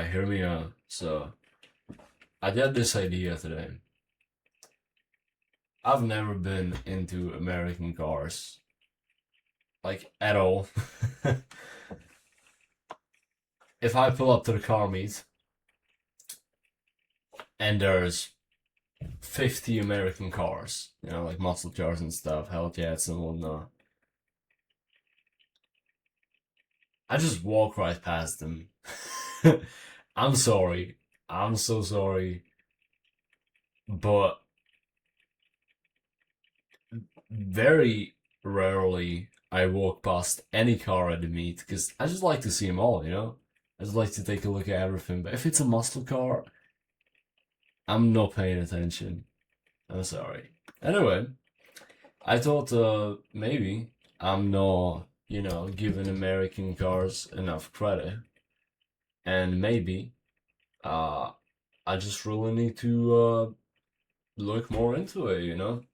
Alright, hear me out. So, I got this idea today. I've never been into American cars, like at all. If I pull up to the car meet and there's 50 American cars, like muscle cars and stuff, Hellcats and whatnot, I just walk right past them. I'm sorry. I'm so sorry. But very rarely I walk past any car at the meet because I just like to see them all. I just like to take a look at everything. But if it's a muscle car, I'm not paying attention. I'm sorry. Anyway, I thought maybe I'm not, giving American cars enough credit. And maybe uh, I just really need to look more into it.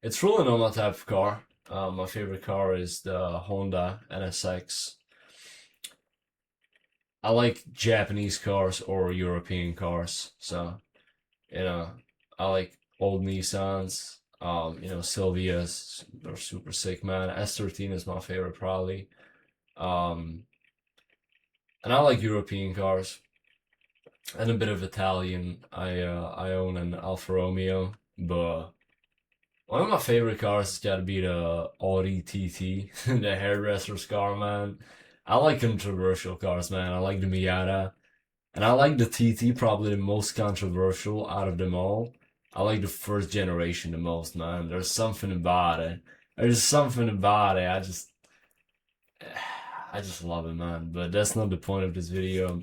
It's really not my type of car. My favorite car is the Honda NSX. I like Japanese cars or European cars. So, you know, I like old Nissans. Silvias are super sick, man. S13 is my favorite, probably. Um, and I like European cars and a bit of Italian. I own an Alfa Romeo, but one of my favorite cars has got to be the Audi TT, the hairdresser's car, man. I like controversial cars, man. I like the Miata, and I like the TT, probably the most controversial out of them all. I like the first generation the most, man. There's something about it. There's something about it. I just love it, man. But that's not the point of this video.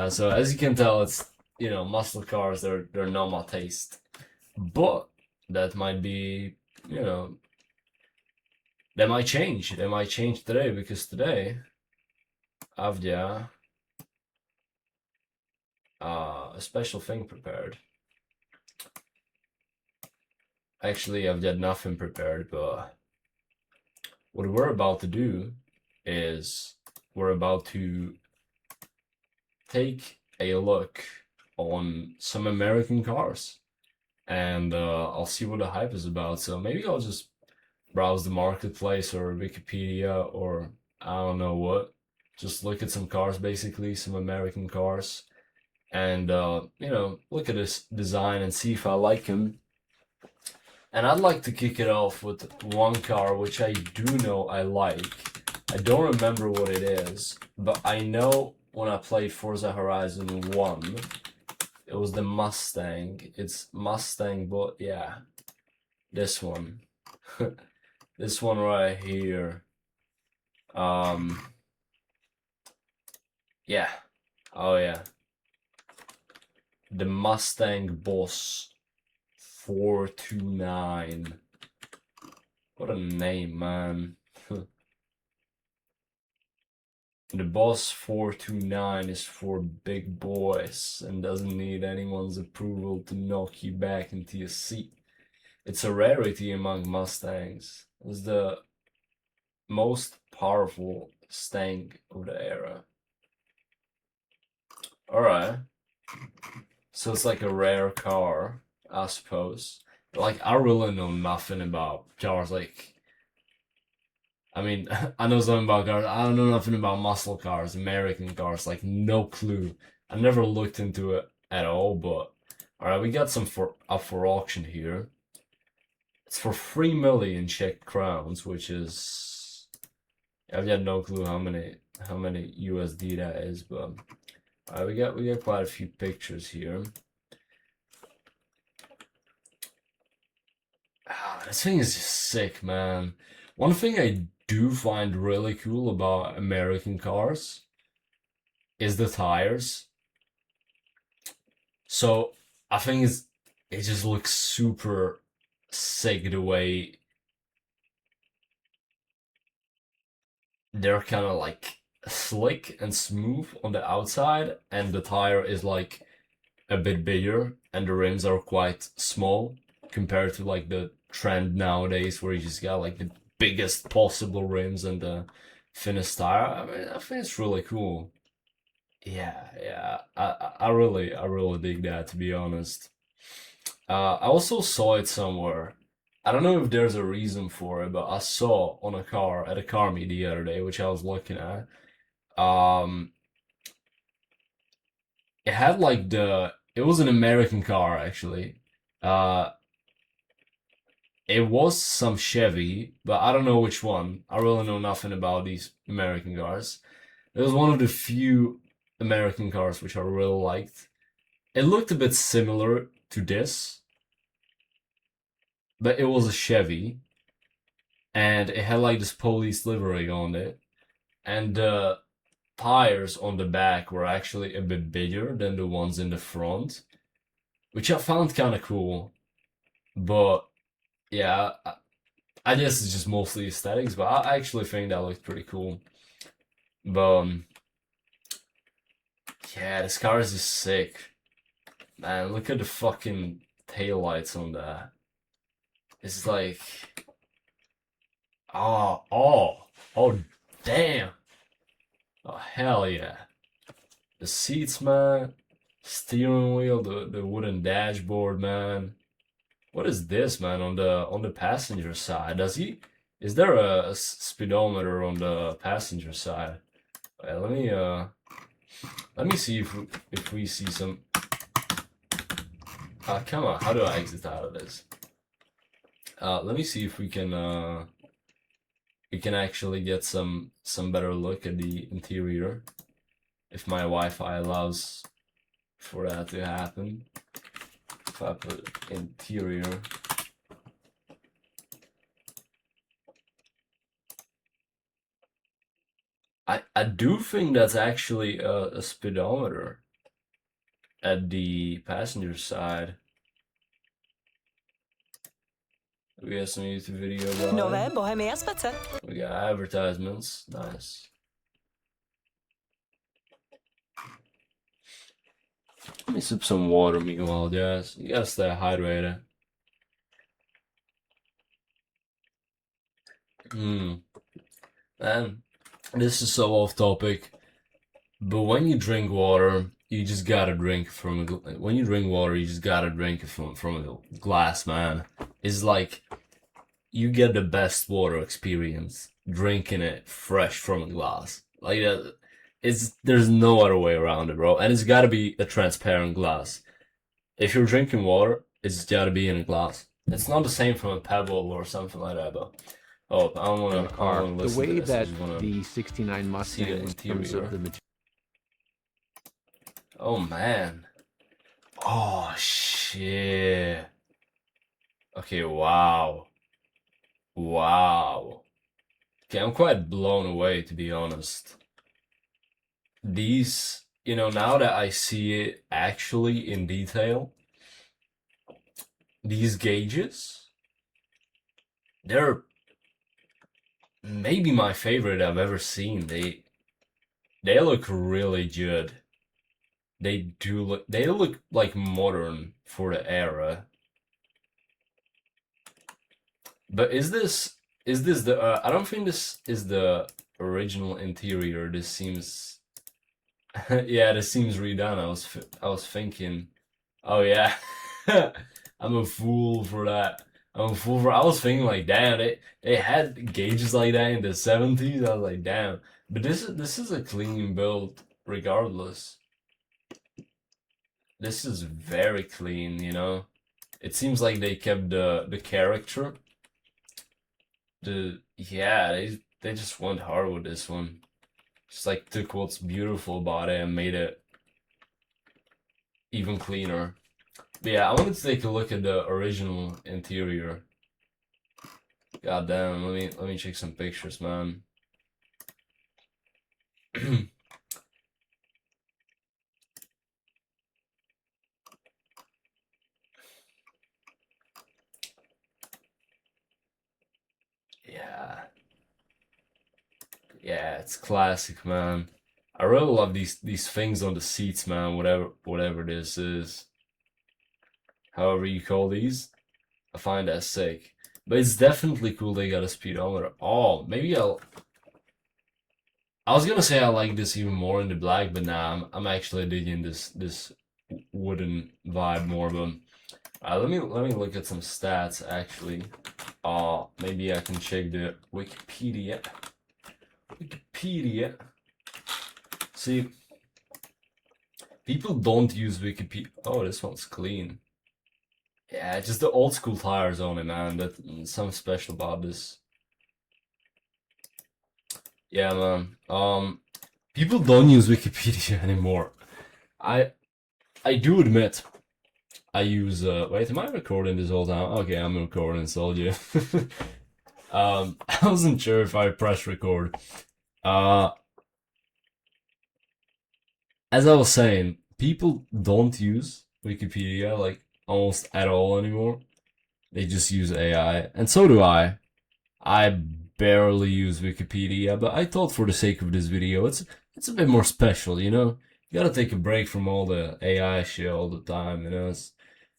So as you can tell, it's muscle cars. They're not my taste, but that might be you know that might change. That might change today because today I've got a special thing prepared. Actually, I've got nothing prepared, but what we're about to do is we're about to take a look on some American cars, and I'll see what the hype is about. So maybe I'll just browse the marketplace or Wikipedia or I don't know what. Just look at some cars, basically, some American cars, and look at this design and see if I like them. And I'd like to kick it off with one car which I do know I like. I don't remember what it is, but I know when I played Forza Horizon 1, it was the Mustang. It's Mustang, but yeah, this one. This one right here. Yeah. Oh yeah. The Mustang Boss 429. What a name, man. The Boss 429 is for big boys and doesn't need anyone's approval to knock you back into your seat. It's a rarity among Mustangs. It's the most powerful Mustang of the era. Alright. So it's like a rare car, I suppose. Like, I really know nothing about cars. Like, I mean, I know something about cars. I don't know nothing about muscle cars, American cars. Like, no clue. I never looked into it at all. But alright, we got some up for auction here. It's for 3 million Czech crowns, which is I've got no clue how many USD that is, but we got quite a few pictures here. This thing is just sick, man. One thing I do find really cool about American cars is the tires. So I think it just looks super sick the way they're kind of like slick and smooth on the outside, and the tire is like a bit bigger, and the rims are quite small compared to like the trend nowadays where you just got like the biggest possible rims and the thinnest tire. I mean, I think it's really cool. yeah. I really dig that, to be honest. I also saw it somewhere. I don't know if there's a reason for it, but I saw on a car at a car meet the other day, which I was looking at. Um, it had like it was an American car actually. Uh, it was some Chevy, but I don't know which one. I really know nothing about these American cars. It was one of the few American cars which I really liked. It looked a bit similar to this, but it was a Chevy, and it had like this police livery on it, and the tires on the back were actually a bit bigger than the ones in the front, which I found kind of cool. But yeah, I guess it's just mostly aesthetics, but I actually think that looked pretty cool. But yeah, this car is just sick. Man, look at the fucking taillights on that. It's like, oh, damn. Oh, hell yeah. The seats, man. Steering wheel, the wooden dashboard, man. What is this, man, on the passenger side? Is there a speedometer on the passenger side? Let me see if we see some. Come on, how do I exit out of this? Let me see if we can actually get some better look at the interior, if my Wi-Fi allows for that to happen. If I put interior. I do think that's actually a speedometer at the passenger side. We got some YouTube video Nové about it. Bohemia Spece. We got advertisements. Nice. Let me sip some water meanwhile, guys. You gotta stay hydrated. Man, this is so off topic. But when you drink water, you just gotta drink from when you drink water, you just gotta drink it from a glass, man. It's like you get the best water experience drinking it fresh from a glass. Like that, there's no other way around it, bro. And it's gotta be a transparent glass. If you're drinking water, it's gotta be in a glass. It's not the same from a pebble or something like that, but oh, I don't wanna, in the car. I don't wanna The listen to way this. I that just wanna the 69 see the Mustang was in terms interior. of the material. Oh man. Oh shit. Okay, wow. Wow. Okay, I'm quite blown away, to be honest. These, now that I see it actually in detail, these gauges, they're maybe my favorite I've ever seen. They look really good. They look like modern for the era. But is this the I don't think this is the original interior. This seems yeah, this seems redone. I was thinking, oh yeah. I'm a fool for that. I was thinking like, damn, they had gauges like that in the 70s. I was like, damn. But this is a clean build regardless. This is very clean, It seems like they kept the character. Yeah, they just went hard with this one. Just like took what's beautiful about it and made it even cleaner. But yeah, I wanted to take a look at the original interior. God damn, let me check some pictures, man. Yeah. Yeah, it's classic, man. I really love these things on the seats, man, whatever this is. However you call these. I find that sick. But it's definitely cool they got a speedometer. Oh, I was gonna say I like this even more in the black, but nah, I'm actually digging this wooden vibe more. But let me look at some stats actually. Maybe I can check the Wikipedia. Wikipedia. See, people don't use Wikipedia. Oh, this one's clean. Yeah, just the old school tires on it, man. That something special about this. Yeah, man. People don't use Wikipedia anymore. I I do admit I use wait, am I recording this whole time? Okay, I'm recording, so yeah. I wasn't sure if I press record. Uh as I was saying, people don't use Wikipedia like almost at all anymore. They just use AI, and so do I. I barely use Wikipedia, but I thought for the sake of this video, it's a bit more special, you know? You gotta take a break from all the AI shit all the time, you know?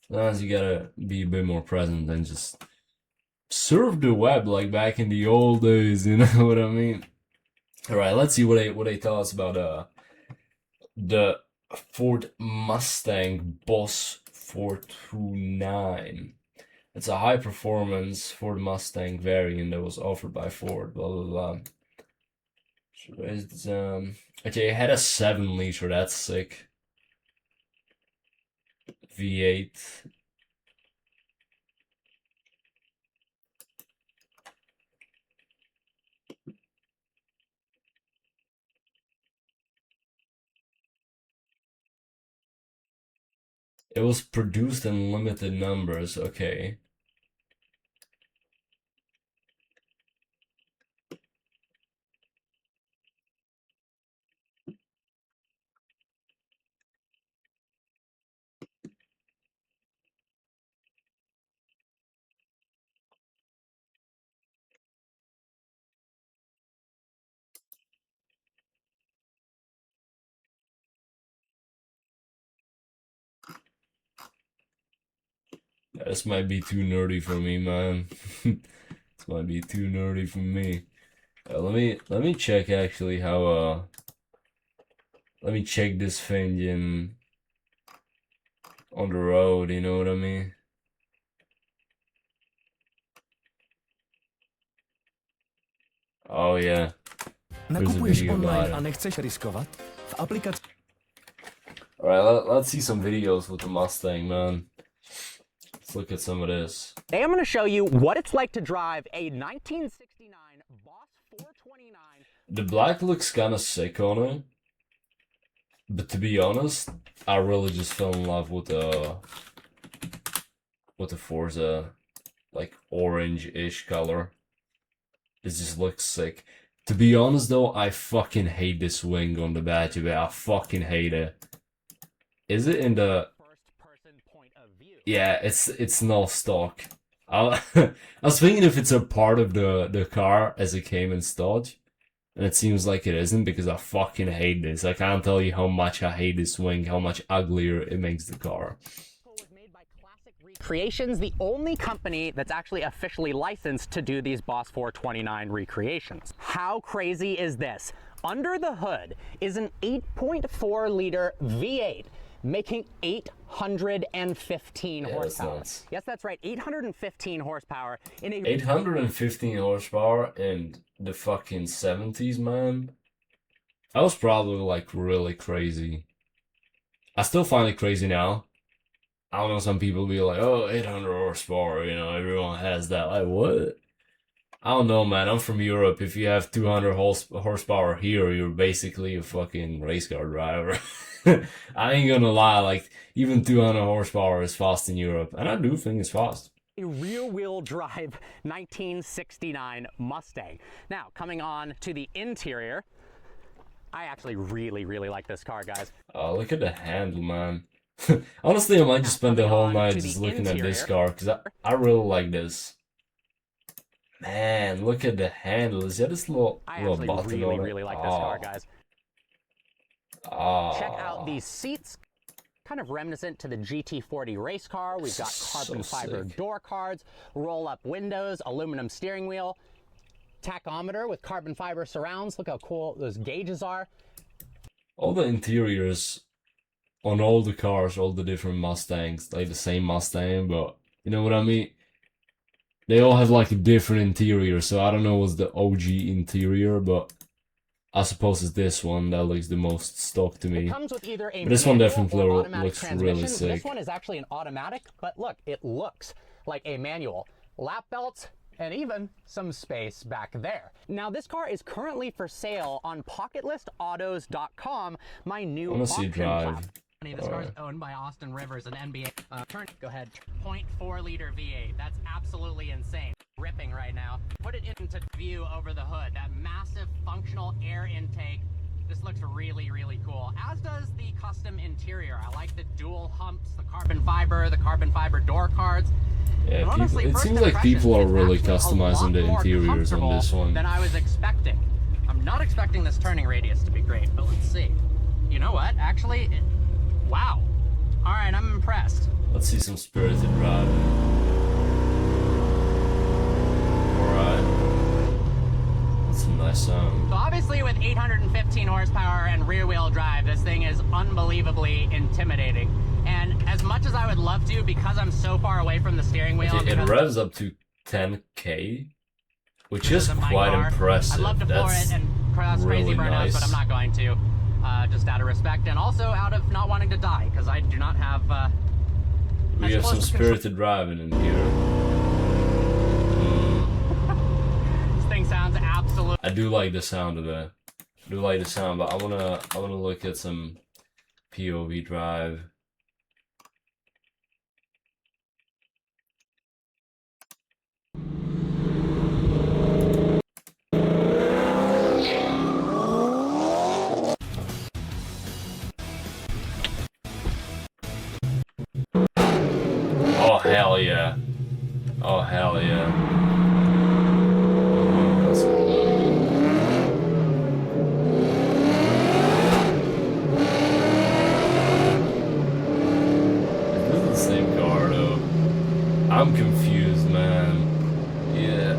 Sometimes you gotta be a bit more present and just surf the web like back in the old days, you know what I mean? Alright, let's see what they tell us about the Ford Mustang Boss 429. It's a high performance Ford Mustang variant that was offered by Ford, blah blah blah. So it's, okay, it had a 7 liter, that's sick. V8. It was produced in limited numbers, okay. This might be too nerdy for me, man. This might be too nerdy for me. Let me check actually how let me check this thing in on the road, you know what I mean? Oh yeah. Nakupujesz video online, about it. a nechceš riskovat? V aplikaci Alright, let's see some videos with the Mustang, man. Let's look at some of this. Today I'm going to show you what it's like to drive a 1969 Boss 429. The black looks kind of sick on it, but to be honest, I really just fell in love with the Forza, like orange-ish color. It just looks sick. To be honest though, I fucking hate this wing on the badge, but I fucking hate it. Is it in the... First-person point of view. Yeah, it's not stock. I was thinking if it's a part of the car as it came in stock, and it seems like it isn't because I fucking hate this. I can't tell you how much I hate this wing, how much uglier it makes the car. Was made by Classic Recreations, the only company that's actually officially licensed to do these Boss 429 recreations. How crazy is this? Under the hood is an 8.4 liter V8 making 815 horsepower. Nuts. Yes, that's right, 815 horsepower in a 815 horsepower in the fucking 70s, man. That was probably like really crazy. I still find it crazy now. I don't know, some people be like, oh, 800 horsepower, you know, everyone has that. Like, what? I don't know, man. I'm from Europe. If you have 200 horsepower here, you're basically a fucking race car driver. I ain't gonna lie, like, even 200 horsepower is fast in Europe. And I do think it's fast. a rear-wheel drive 1969 Mustang. Now, coming on to the interior, I actually really like this car, guys. Oh, look at the handle, man. Honestly, I might just spend the whole night just looking at this car, because I really like this. Man, look at the handle. Is that this little button on it? I actually really like this car, guys. Check out these seats. Kind of reminiscent to the GT40 race car. We've got carbon fiber door cards, roll-up windows, aluminum steering wheel. tachometer with carbon fiber surrounds. Look how cool those gauges are. All the interiors on all the cars, all the different Mustangs, like the same Mustang, but you know what I mean? They all have like a different interior, so I don't know what's the OG interior, but I suppose it's this one that looks the most stock to me. It comes with either a But this one manual definitely or automatic looks transmission. really sick. This one is actually an automatic, but look, it looks like a manual. Lap belts, and even some space back there. Now, this car is currently for sale on PocketListAutos.com, my new I wanna see auction it drive. platform. This car is owned by Austin Rivers, an NBA. Go ahead. 0.4 liter V8. That's absolutely insane. Ripping right now. Put it into view over the hood. That massive functional air intake. This looks really, really cool. As does the custom interior. I like the dual humps, the carbon fiber door cards. Yeah, And honestly, it first seems like impressions, people are it's really actually a customizing the lot more interiors on this comfortable one. than I was expecting. I'm not expecting this turning radius to be great, but let's see. You know what? Actually, wow. All right, I'm impressed. Let's see some spirited driving. Alright. That's a nice sound. So obviously with 815 horsepower and rear-wheel drive, this thing is unbelievably intimidating. And as much as I would love to, because I'm so far away from the steering wheel... It revs up to 10k, which is quite impressive. I'd love to floor it and cross crazy burnouts, nice. but I'm not going to. Just out of respect, and also out of not wanting to die, because I do not have... we have some spirited driving in here. This thing sounds absolute. I do like the sound of that. I do like the sound, but I wanna look at some POV drive. Oh hell yeah. Oh hell yeah. That's This is the same car though. I'm confused, man. Yeah,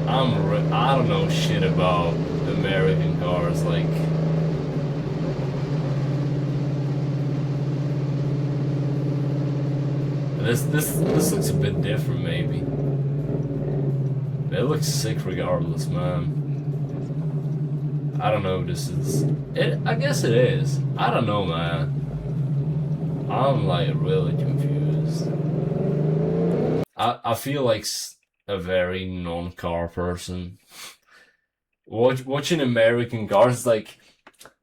I don't know shit about American cars. Like, this looks a bit different, maybe. It looks sick regardless, man. I don't know if this is it. I guess it is. I don't know, man. I'm like really confused. I feel like a very non-car person. Watching American cars, like,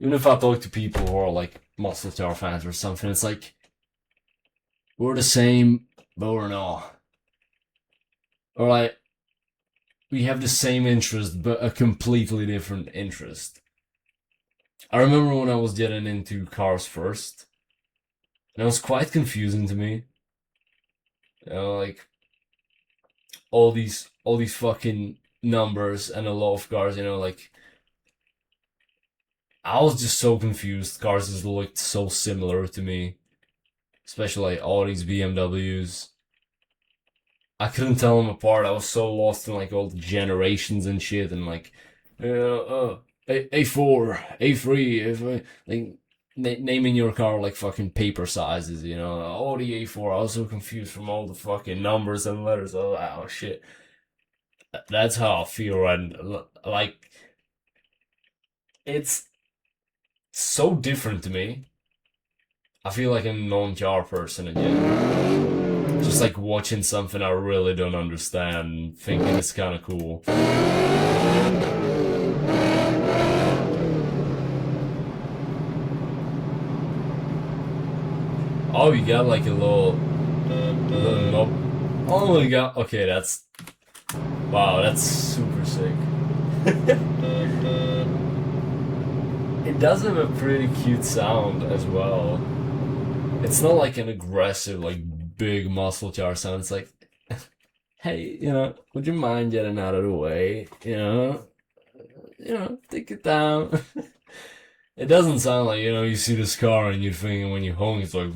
even if I talk to people who are like muscle car fans or something, it's like we're the same, but we're not. Or like we have the same interest, but a completely different interest. I remember when I was getting into cars first, and it was quite confusing to me. You know, like all these fucking numbers and a lot of cars, you know, like I was just so confused. Cars just looked so similar to me, especially like Audis, BMWs. I couldn't tell them apart. I was so lost in like all the generations and shit, and like A4, A3, like naming your car like fucking paper sizes, you know. Audi A4. I was so confused from all the fucking numbers and letters. Oh shit. That's how I feel right. Like it's so different to me. I feel like a non-car person again. Just like watching something I really don't understand, thinking it's kind of cool. Oh, you got like a little knob. Oh my god. Okay, that's... Wow, that's super sick. It does have a pretty cute sound as well. It's not like an aggressive, like, big muscle car sound. It's like, hey, you know, would you mind getting out of the way? You know, take it down. It doesn't sound like, you know, you see this car and you're thinking when you're home, it's like,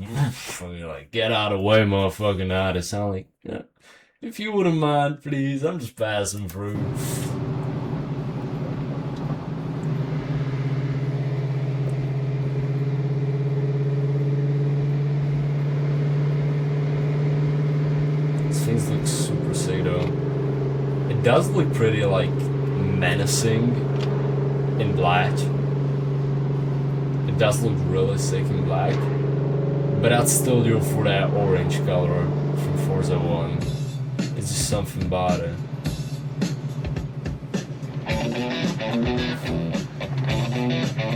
and you're like, get out of the way, motherfucker. Nah, it sound like, you know, if you wouldn't mind, please, I'm just passing through. things look super sick though. It does look pretty like menacing in black. It does look really sick in black. But I'd still do for that orange color from Forza 1. It's just something about it.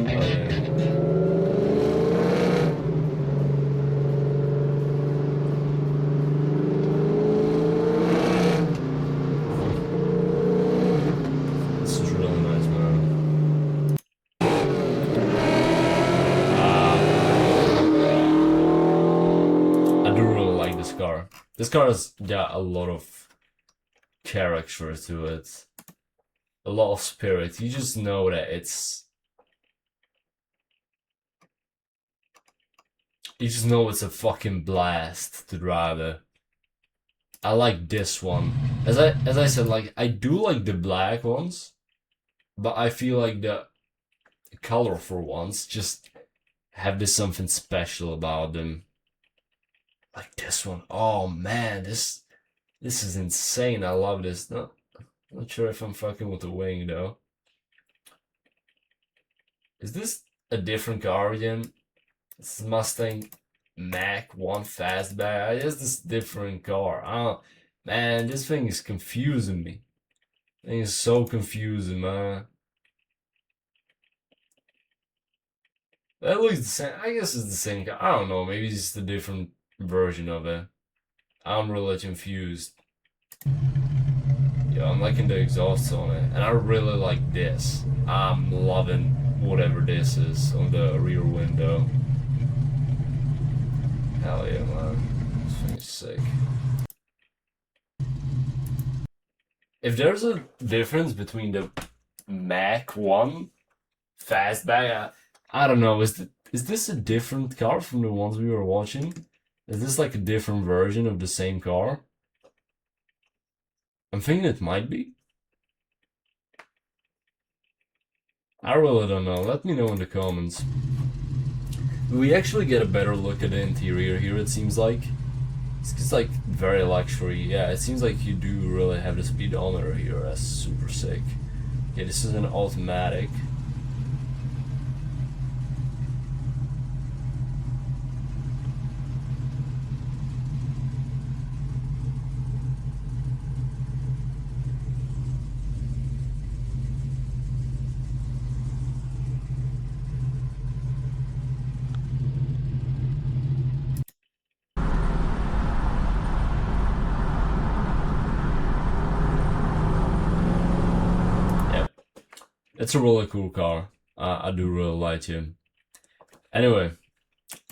Oh yeah. This is really nice, man. I do really like this car. This car has got a lot of character to it. A lot of spirit. You just know that you just know it's a fucking blast to drive it. I like this one. As I said, like I do like the black ones, but I feel like the colorful ones just have this something special about them. Like this one. Oh man, this is insane. I love this. No, not sure if I'm fucking with the wing though. Is this a different car again? This is Mustang Mach-1 Fastback. I guess this is a different car. Oh man, this thing is confusing me. This thing is so confusing, man. That looks the same. I guess it's the same car. I don't know. Maybe it's just a different version of it. I'm really confused. Yeah, I'm liking the exhaust on it, and I really like this. I'm loving whatever this is on the rear window. Hell yeah, man. This thing is sick. If there's a difference between the Mach-1 Fastback, I don't know. Is this a different car from the ones we were watching? Is this like a different version of the same car? I'm thinking it might be. I really don't know. Let me know in the comments. We actually get a better look at the interior here, it seems like. It's like very luxury. Yeah, it seems like you do really have the speedometer here. That's super sick. Okay, this is an automatic. It's a really cool car. I do really like it. Anyway,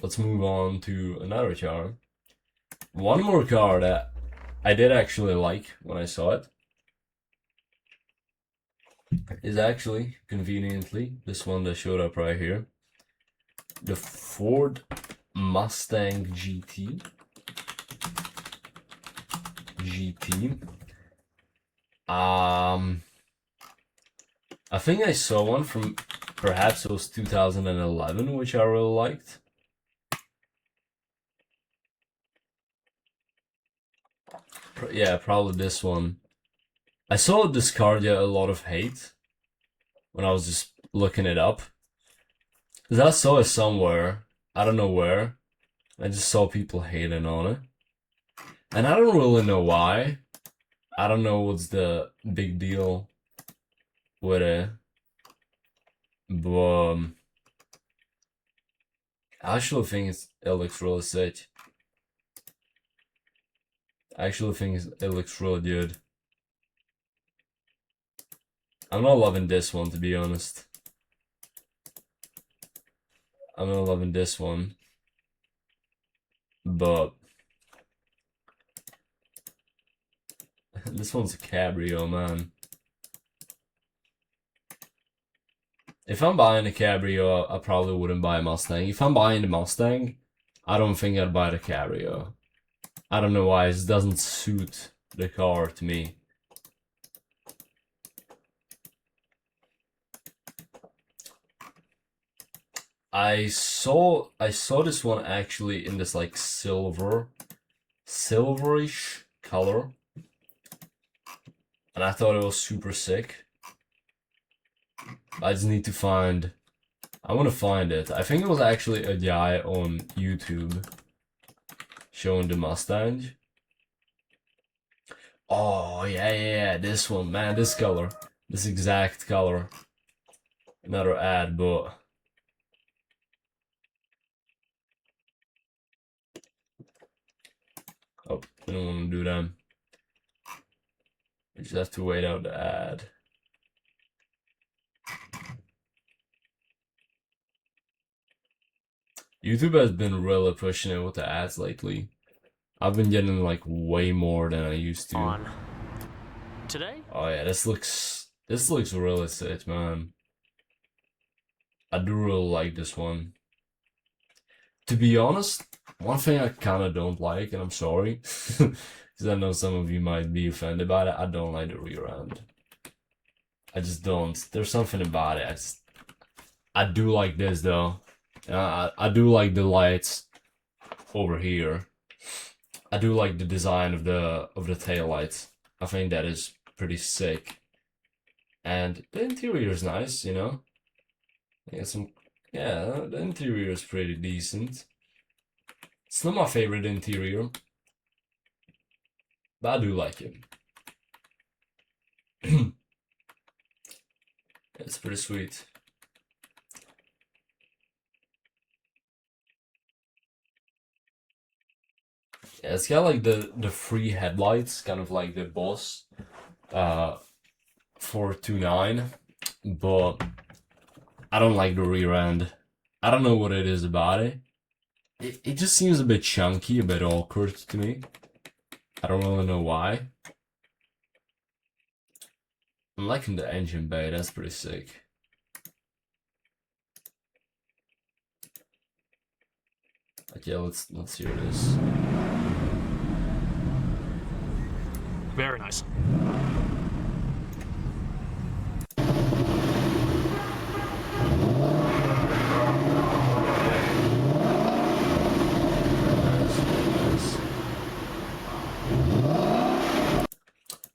let's move on to another car. One more car that I did actually like when I saw it is actually, conveniently, this one that showed up right here. The Ford Mustang GT. I think I saw one from, perhaps it was 2011, which I really liked. Yeah, probably this one. I saw this car get a lot of hate when I was just looking it up. Because I saw it somewhere, I don't know where. I just saw people hating on it. And I don't really know why. I don't know what's the big deal with it. But I actually think it looks really sick. I actually think it looks really good. I'm not loving this one, to be honest. I'm not loving this one. But this one's a cabrio, man. If I'm buying a cabrio, I probably wouldn't buy a Mustang. If I'm buying the Mustang, I don't think I'd buy the cabrio. I don't know why, it just doesn't suit the car to me. I saw this one actually in this like silverish color, and I thought it was super sick. I just need to find. I want to find it. I think it was actually a guy on YouTube showing the Mustang. Oh yeah, this one, man, this color, this exact color. Another ad, but oh, we don't want to do that. We just have to wait out the ad. YouTube has been really pushing it with the ads lately. I've been getting like way more than I used to. On today? Oh yeah, this looks really sick, man. I do really like this one. To be honest, one thing I kind of don't like, and I'm sorry, because I know some of you might be offended by it, I don't like the rear end. I just don't. There's something about it. I do like this though. I do like the lights over here. I do like the design of the tail lights. I think that is pretty sick. And the interior is nice, you know. Yeah, the interior is pretty decent. It's not my favorite interior, but I do like it. It's pretty sweet. Yeah, it's got like the free headlights, kind of like the Boss 429, but I don't like the rear end. I don't know what it is about it. It just seems a bit chunky, a bit awkward to me. I don't really know why. I'm liking the engine bay, that's pretty sick. But yeah, let's hear this. Very nice.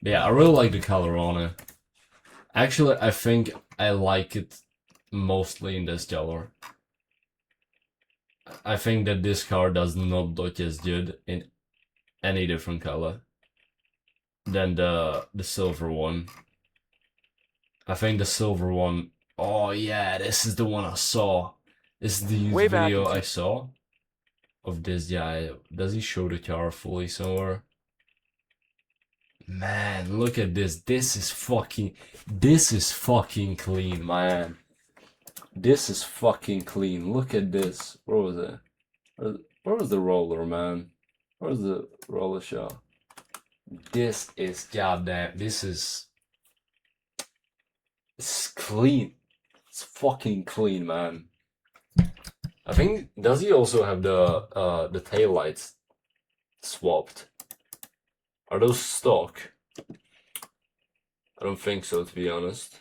Yeah, I really like the color on it. Actually, I think I like it mostly in this color. I think that this car does not look as good in any different color than the silver one. I think the silver one. Oh yeah, this is the one I saw. This is the used video I saw of this guy. Does he show the car fully somewhere? Man, look at this. This is fucking clean, man. This is fucking clean. Look at this. Where was it? Where was the roller, man? Where's the roller shot? This is goddamn. It's clean. It's fucking clean, man. I think, does he also have the tail lights swapped? Are those stock? I don't think so, to be honest.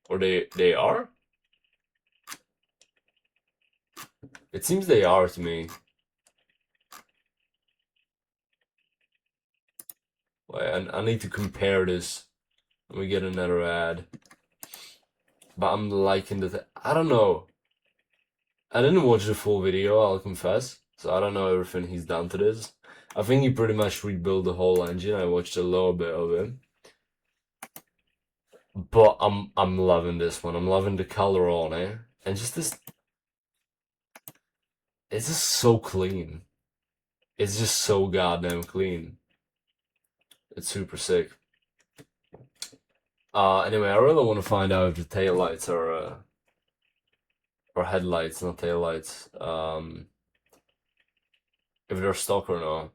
Or they are? It seems they are to me. Wait, I need to compare this. Let me get another ad. But I'm liking the... I don't know. I didn't watch the full video, I'll confess. So I don't know everything he's done to this. I think he pretty much rebuilt the whole engine. I watched a little bit of it. But I'm loving this one. I'm loving the color on it. And just this... It's just so clean. It's just so goddamn clean. It's super sick. Anyway, I really want to find out if the taillights are or headlights, not taillights. If they're stock or not.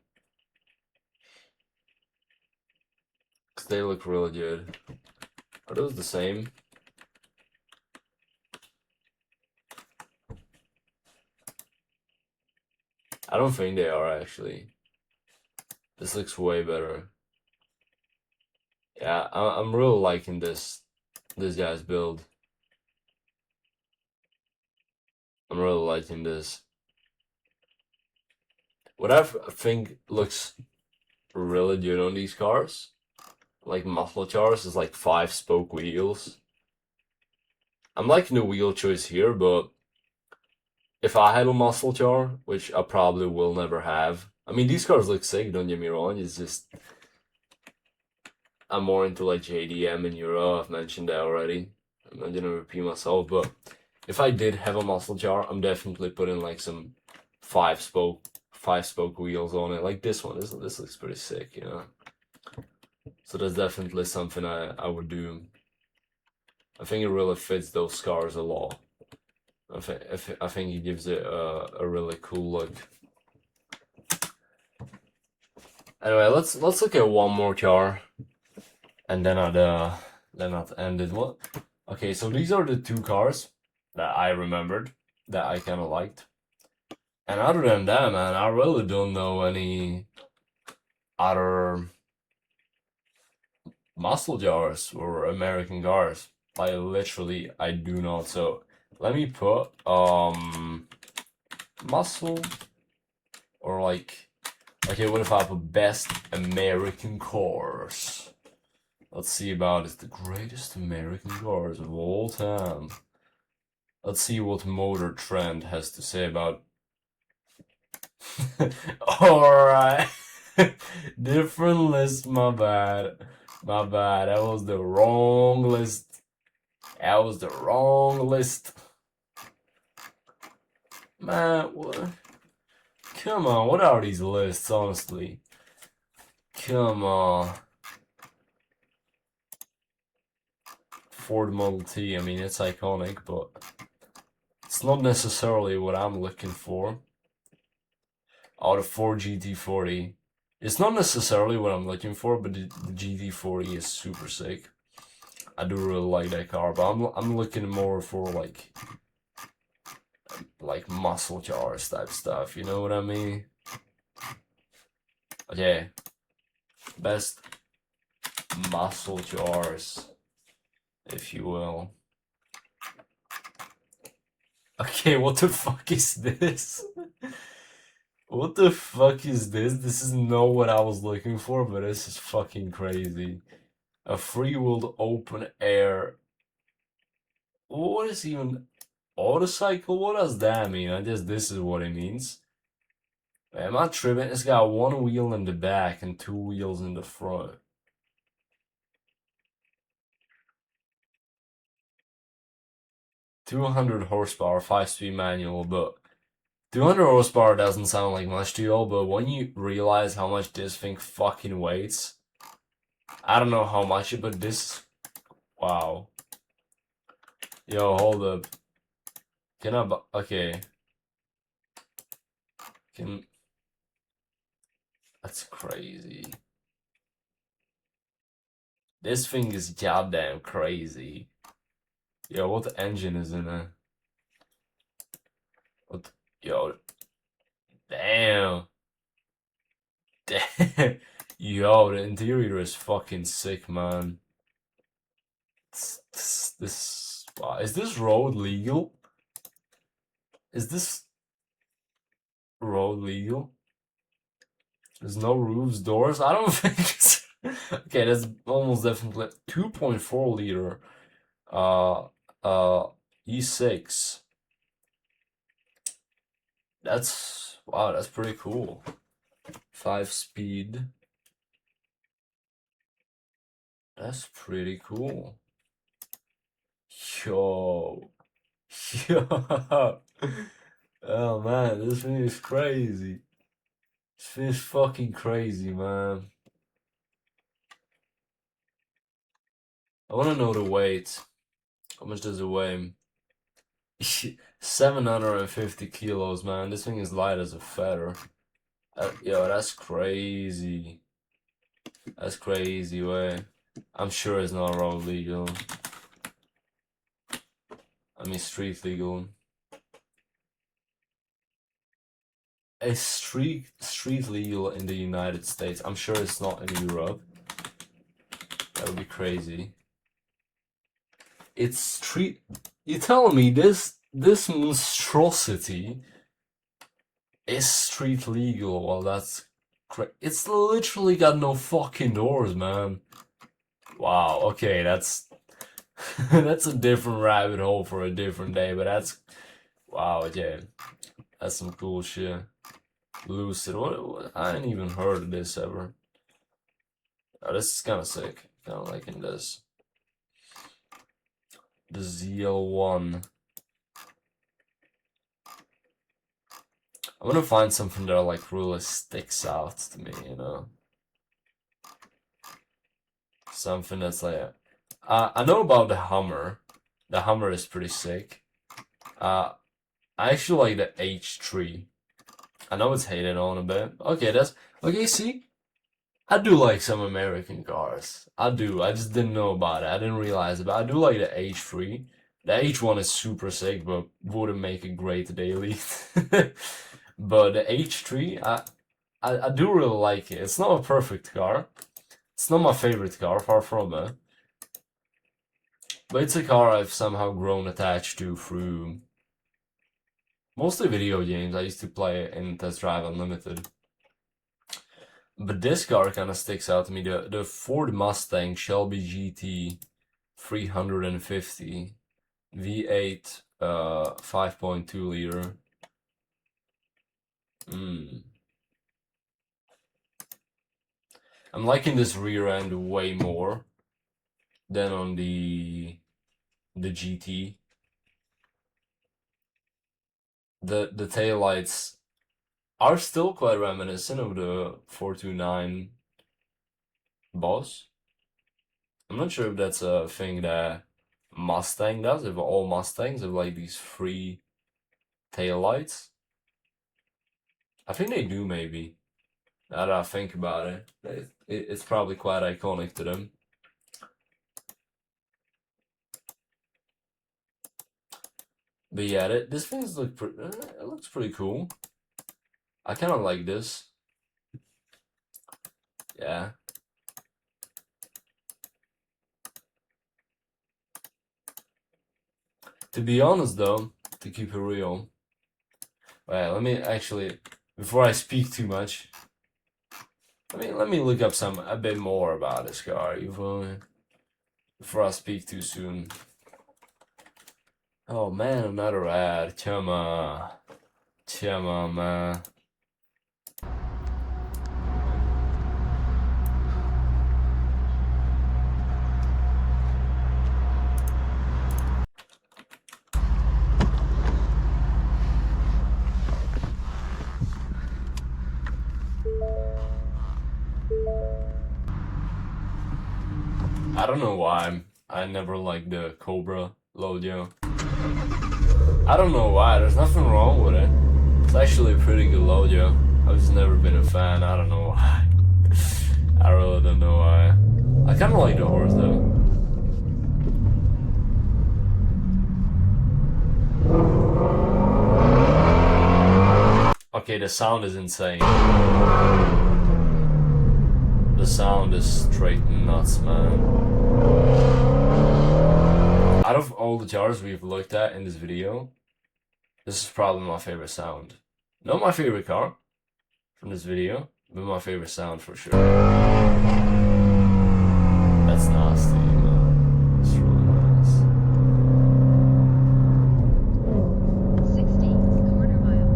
Cause they look really good. Are those the same? I don't think they are actually. This looks way better. Yeah, I'm really liking this guy's build. I'm really liking this. what I think looks really good on these cars, like muscle cars, is like 5-spoke wheels. I'm liking the wheel choice here, but if I had a muscle car, which I probably will never have. I mean, these cars look sick, don't get me wrong. It's just I'm more into like JDM and Euro. I've mentioned that already. I'm not gonna repeat myself, but if I did have a muscle car, I'm definitely putting like some 5-spoke wheels on it, like this one. This looks pretty sick, you know. So that's definitely something I would do. I think it really fits those cars a lot. I think it gives it a really cool look. Anyway, let's look at one more car, and then I'd end it. What? Okay, so these are the two cars that I remembered that I kind of liked. And other than that, man, I really don't know any other muscle cars or American cars. Like literally, I do not. So let me put muscle or like, okay, what if I put best American cars? Let's see about it's the greatest American cars of all time. Let's see what Motor Trend has to say about. Alright. Different list, my bad. My bad. That was the wrong list. That was the wrong list. Man, what? Come on, what are these lists, honestly? Come on. Ford Model T, I mean, it's iconic, but it's not necessarily what I'm looking for. Oh, the Ford GT40. It's not necessarily what I'm looking for, but the GT40 is super sick. I do really like that car, but I'm looking more for like muscle cars type stuff. You know what I mean? Okay, best muscle cars, if you will. Okay, what the fuck is this? What the fuck is this? This is not what I was looking for, but this is fucking crazy. A free-wheeled open air. What is even autocycle? What does that mean? I guess this is what it means. Am I tripping? It's got one wheel in the back and two wheels in the front. "200 horsepower, 5-speed manual," but 200 horsepower doesn't sound like much to y'all, but when you realize how much this thing fucking weighs, I don't know how much, but this, wow. Yo, hold up. Can I, okay. That's crazy. This thing is goddamn crazy. Yo, what engine is in it? What, yo, damn. Damn. Yo, the interior is fucking sick, man. Wow. Is this road legal? Is this road legal? There's no roofs, doors. I don't think it's okay. That's almost definitely 2.4 liter. E6. That's wow. That's pretty cool. 5-speed. That's pretty cool. Yo. Yo. Oh man, this thing is crazy. This thing is fucking crazy, man. I wanna know the weight. How much does it weigh? 750 kilos, man. This thing is light as a feather. Yo, that's crazy. That's crazy, way. I'm sure it's not road legal. I mean, street legal. It's street legal in the United States. I'm sure it's not in Europe. That would be crazy. It's street. You telling me this monstrosity Is street legal? Well, that's it's literally got no fucking doors, man. Wow. Okay, that's that's a different rabbit hole for a different day, but that's wow. Yeah, that's some cool shit. Lucid. What? I ain't even heard of this ever. Oh, this is kind of sick. Kind of liking this. The ZL1. I want to find something that like really sticks out to me, you know. Something that's like, I know about the Hummer. The Hummer is pretty sick. I actually like the H3. I know it's hated on a bit. Okay, that's okay. See, I do like some American cars. I do. I just didn't know about it. I didn't realize it, but I do like the H3. The H1 is super sick, but wouldn't make a great daily. But the H3, I do really like it. It's not a perfect car. It's not my favorite car, far from it. But it's a car I've somehow grown attached to through mostly video games. I used to play in Test Drive Unlimited. But this car kind of sticks out to me. The Ford Mustang Shelby GT 350 V8 5.2 liter. I'm liking this rear end way more than on the GT. The taillights are still quite reminiscent of the 429 Boss. I'm not sure if that's a thing that Mustang does, if all Mustangs have like these free taillights. I think they do, maybe. Now that I think about it, it's probably quite iconic to them. But yeah, this thing's it looks pretty cool. I kind of like this. Yeah. To be honest though, to keep it real, well, let me actually, before I speak too much, let me look up a bit more about this car, you feel me? Before I speak too soon. Oh man, another ad. Come on. Come on, man. I don't know why I never liked the Cobra logo. I don't know why, there's nothing wrong with it. It's actually a pretty good logo. I've just never been a fan, I don't know why. I really don't know why. I kinda like the horse though. Okay, the sound is insane. The sound is straight nuts, man. Out of all the cars we've looked at in this video, this is probably my favorite sound. Not my favorite car from this video, but my favorite sound for sure. That's nasty, man. It's really nice. 60, quarter mile.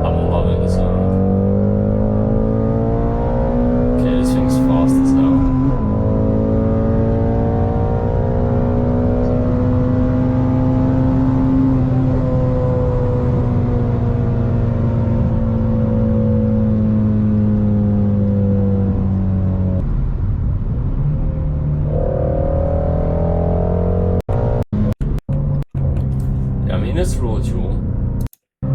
I'm loving the sound. Okay, this thing's fast as hell. Yeah, I mean, it's really cool. 60.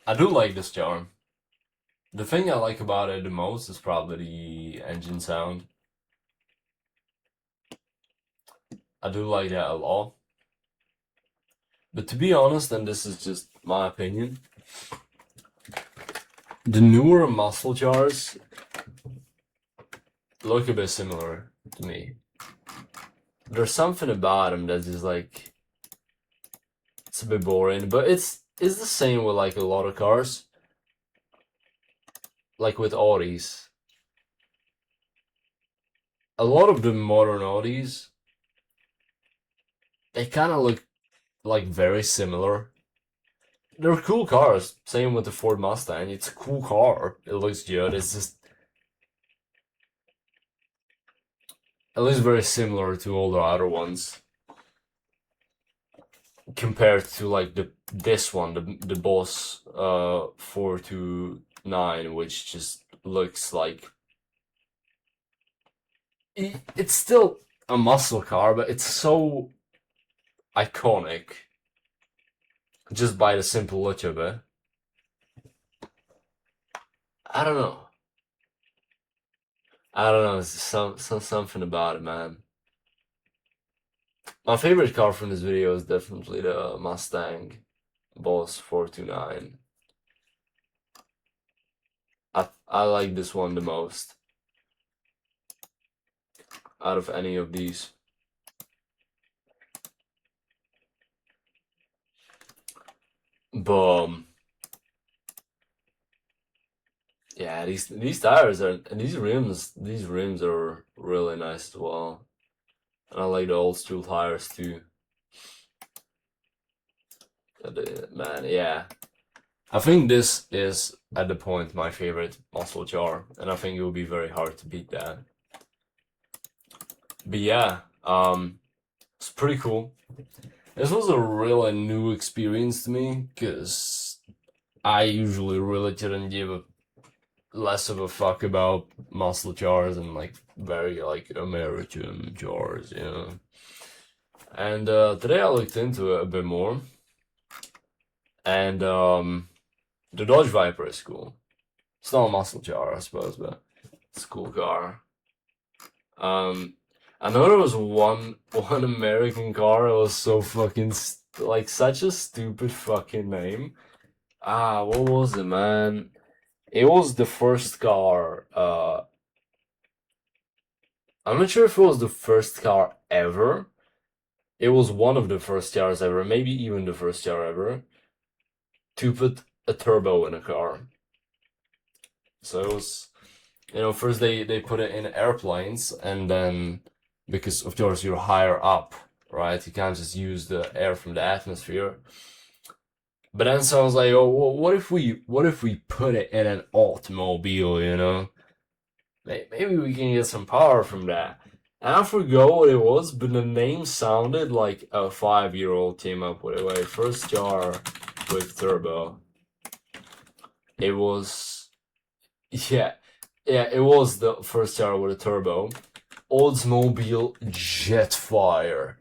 I do like this car. The thing I like about it the most is probably the engine sound. I do like that a lot. But to be honest, and this is just my opinion, the newer muscle cars look a bit similar to me. There's something about them that's just like, it's a bit boring, but it's the same with like a lot of cars. Like with Audis. A lot of the modern Audis, they kind of look like very similar. They're cool cars. Same with the Ford Mustang. It's a cool car. It looks good. It's just, it looks very similar to all the other ones. Compared to like this one, the Boss 429, which just looks like, it's still a muscle car, but it's so iconic just by the simple look of it. I don't know. It's something about it, man. My favorite car from this video is definitely the Mustang Boss 429. I like this one the most out of any of these. But yeah, these tires are, and these rims are really nice as well. And I like the old school tires too. Man, yeah. I think this is at the point my favorite muscle car, and I think it will be very hard to beat that. But yeah, it's pretty cool. This was a really new experience to me, because I usually really didn't give less of a fuck about muscle cars and like very like American cars, you know. And today I looked into it a bit more, and the Dodge Viper is cool. It's not a muscle car, I suppose, but it's a cool car. I know there was one American car that was so fucking like such a stupid fucking name. What was it, man? It was the first car. I'm not sure if it was the first car ever. It was one of the first cars ever, maybe even the first car ever, to put a turbo in a car. So it was, you know, first they put it in airplanes, and then, because of course you're higher up, right? You can't just use the air from the atmosphere. But then someone's like, oh, well, what if we put it in an automobile, you know? Maybe we can get some power from that. And I forgot what it was, but the name sounded like a 5-year-old came up with it. Like, first car with turbo. It was, yeah, it was the first car with a turbo. Oldsmobile Jetfire.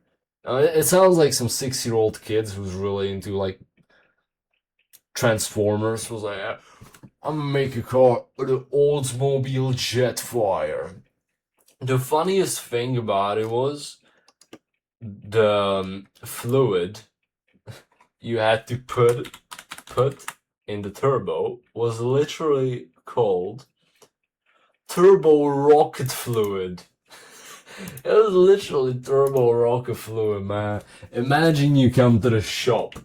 It sounds like some 6-year-old kids who's really into like Transformers was like, I'm gonna make a car with an Oldsmobile Jetfire. The funniest thing about it was the fluid you had to put in the turbo was literally called turbo rocket fluid. It was literally turbo rocket fluid, man. Imagine you come to the shop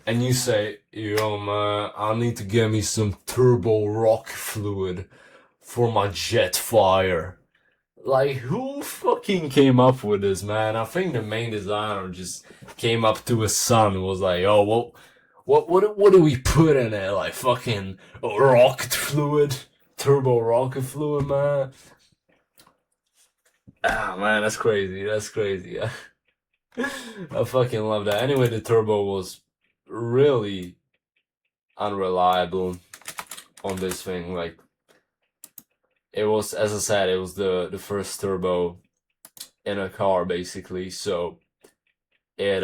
and you say, yo man, I need to get me some turbo rocket fluid for my Jetfire. Like, who fucking came up with this, man? I think the main designer just came up to his son and was like, oh, what do we put in it? Like, fucking rocket fluid? Turbo rocket fluid, man? Man, that's crazy. I fucking love that. Anyway, the turbo was really unreliable on this thing. Like, it was, as I said, it was the first turbo in a car, basically. So it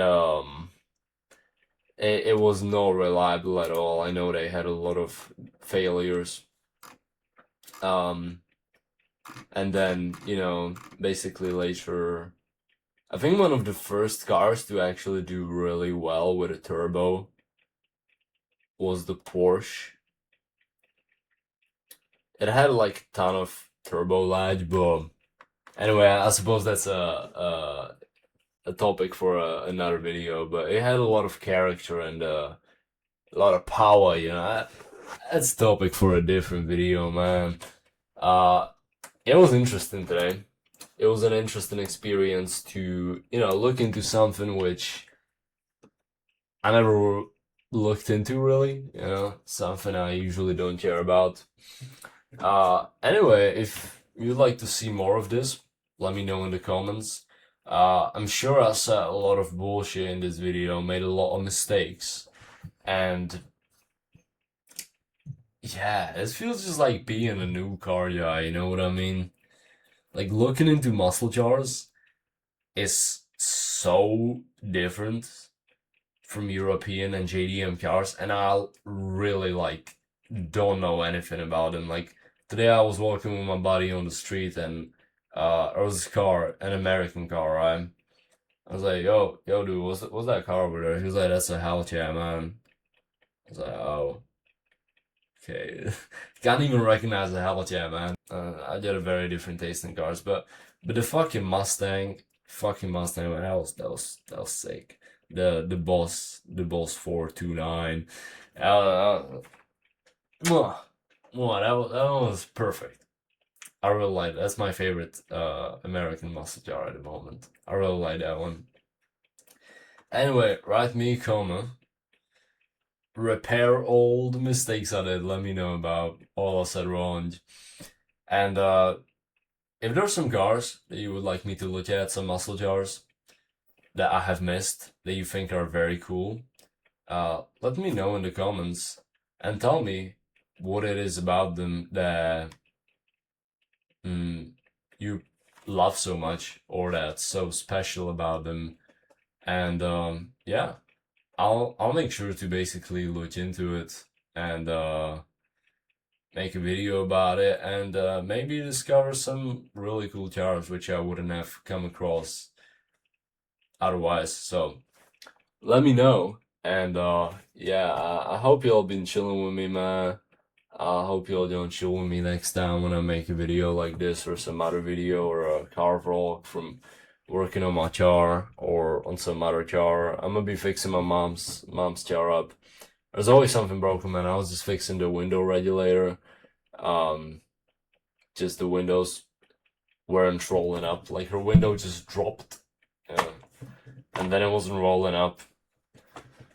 was not reliable at all. I know they had a lot of failures. And then, you know, basically later, I think one of the first cars to actually do really well with a turbo was the Porsche. It had like a ton of turbo lag, but anyway, I suppose that's a topic for another video. But it had a lot of character and a lot of power, you know. That's a topic for a different video, man. It was interesting today. It was an interesting experience to, you know, look into something which I never looked into really, you know, something I usually don't care about. Anyway, if you'd like to see more of this, let me know in the comments. I'm sure I said a lot of bullshit in this video, made a lot of mistakes, and yeah, it feels just like being a new car guy, you know what I mean? Like looking into muscle cars is so different from European and JDM cars, and I really like don't know anything about them. Like today I was walking with my buddy on the street and there was this car, an American car, right? I was like, yo, dude, what's that car over there? He was like, that's a Hellcat, man. I was like, oh, okay. Can't even recognize a Hellcat, man. I get a very different taste in cars, but the fucking Mustang, man, that was sick. The Boss 429, that was perfect. I really like that's my favorite American muscle car at the moment. I really like that one. Anyway, write me a comment. Repair all the mistakes I did. Let me know about all I said wrong. And if there's some cars that you would like me to look at, some muscle cars that I have missed that you think are very cool, let me know in the comments and tell me what it is about them that you love so much or that's so special about them. And yeah, I'll make sure to basically look into it and make a video about it and maybe discover some really cool cars which I wouldn't have come across otherwise. So let me know, and yeah, I hope y'all been chilling with me, man. I hope y'all don't chill with me next time when I make a video like this or some other video or a car vlog from working on my car or on some other car. I'm gonna be fixing my mom's car up. There's always something broken, man. I was just fixing the window regulator. Just the windows weren't rolling up. Like her window just dropped, and then it wasn't rolling up.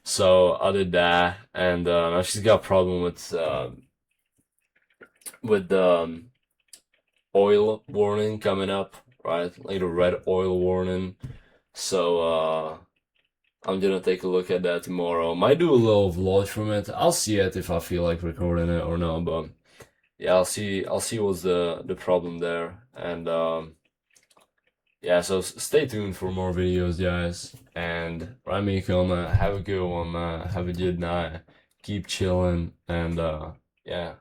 So I did that, and now she's got a problem with the oil warning coming up, right? Like the red oil warning. So I'm gonna take a look at that tomorrow. Might do a little vlog from it. I'll see it if I feel like recording it or not, but yeah, I'll see what's the problem there. And yeah, so stay tuned for more videos, guys, and write me a comment. Have a good one, man. Have a good night, keep chilling, and yeah.